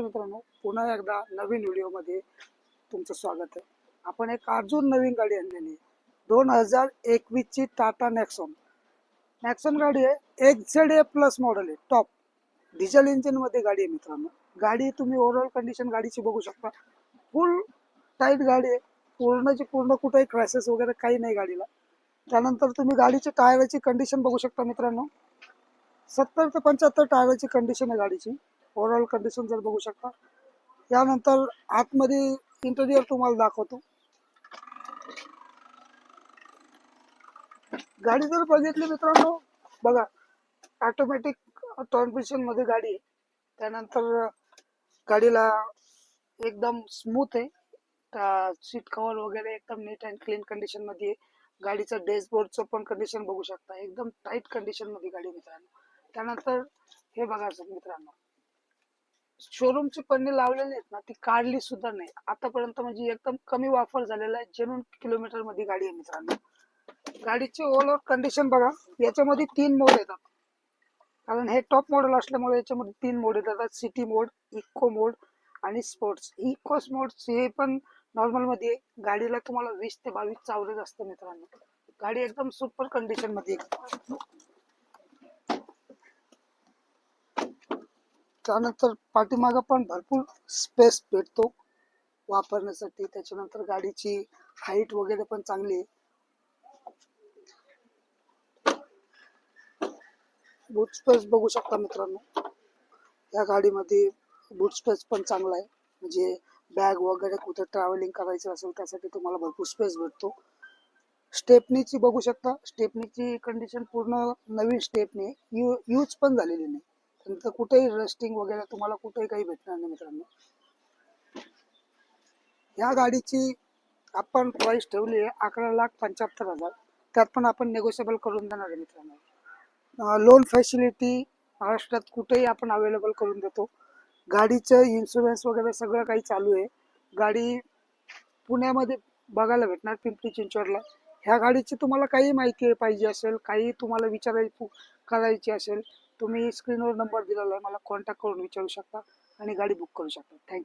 मित्रांनो, पुन्हा एकदा नवीन व्हिडिओमध्ये तुमचं स्वागत आहे. आपण एक अजून नवीन गाडी आणलेली आहे. 2021 ची टाटा नेक्सॉन. नेक्सॉन गाडी आहे, XZA प्लस मॉडेल आहे, टॉप डिझेल इंजिन मध्ये गाडी आहे मित्रांनो. गाडी तुम्ही ओव्हरऑल कंडिशन गाडीची बघू शकता. फुल टाईट गाडी आहे, पूर्णची पूर्ण कुठेही क्रॅशेस वगैरे काही नाही गाडीला. त्यानंतर तुम्ही गाडीची टायराची कंडिशन बघू शकता मित्रांनो. 70 ते 75 टायराची कंडिशन आहे गाडीची. ओव्हरऑल कंडिशन जर बघू शकता. यानंतर आतमध्ये इंटेरियर तुम्हाला दाखवतो. गाडी जर बघितली मित्रांनो, बघा ऑटोमॅटिक ट्रान्समिशन मध्ये गाडी आहे. त्यानंतर गाडीला एकदम स्मूथ आहे. सीट कव्हर वगैरे एकदम नीट अँड क्लीन कंडिशन मध्ये आहे. गाडीचा डॅशबोर्डचं पण कंडिशन बघू शकता, एकदम टाईट कंडिशन मध्ये गाडी मित्रांनो. त्यानंतर हे बघा मित्रांनो, शोरूमची पन्नी लावलेली आहेत ना, ती काढली सुद्धा नाही आतापर्यंत. म्हणजे एकदम कमी वापर झालेला आहे, जेन्युइन किलोमीटर मध्ये गाडी आहे मित्रांनो. गाडीची ओव्हरऑल कंडिशन बघा. याच्यामध्ये 3 मोड येतात, कारण हे टॉप मॉडेल असल्यामुळे याच्यामध्ये 3 मोड येतात. सिटी मोड, इको मोड आणि स्पोर्ट्स. इको स्पोर्ट्स हे पण नॉर्मल मध्ये आहे. गाडीला तुम्हाला 20 ते 22 चावरेज असतं मित्रांनो. गाडी एकदम सुपर कंडिशन मध्ये आहे. त्यानंतर पाठीमागं पण भरपूर स्पेस भेटतो वापरण्यासाठी. त्याच्यानंतर गाडीची हाईट वगैरे पण चांगली आहे. बूट स्पेस बघू शकता मित्रांनो. या गाडीमध्ये बूट स्पेस पण चांगला आहे. म्हणजे बॅग वगैरे कुठे ट्रॅव्हलिंग करायचं असेल त्यासाठी तुम्हाला भरपूर स्पेस भेटतो. स्टेपनीची बघू शकता. स्टेपनीची कंडिशन पूर्ण नवीन स्टेपनी, यूज पण झालेली नाही. त्यानंतर कुठेही रस्टिंग वगैरे तुम्हाला कुठेही काही भेटणार नाही मित्रांनो. या गाडीची आपण प्राइस ठेवली आहे 11,75,000. त्यात पण आपण नेगोशिएबल करून देणार आहे मित्रांनो. लोन फॅसिलिटी महाराष्ट्रात कुठेही आपण अवेलेबल करून देतो. गाडीचं इन्शुरन्स वगैरे सगळं काही चालू आहे. गाडी पुण्यामध्ये बघायला भेटणार, पिंपरी चिंचवडला. ह्या गाडीची तुम्हाला काही माहिती पाहिजे असेल, काही तुम्हाला करायची असेल, तुम्ही स्क्रीनवर नंबर दिलेला आहे, मला कॉन्टॅक्ट करून विचारू शकता आणि गाडी बुक करू शकता. थँक्यू.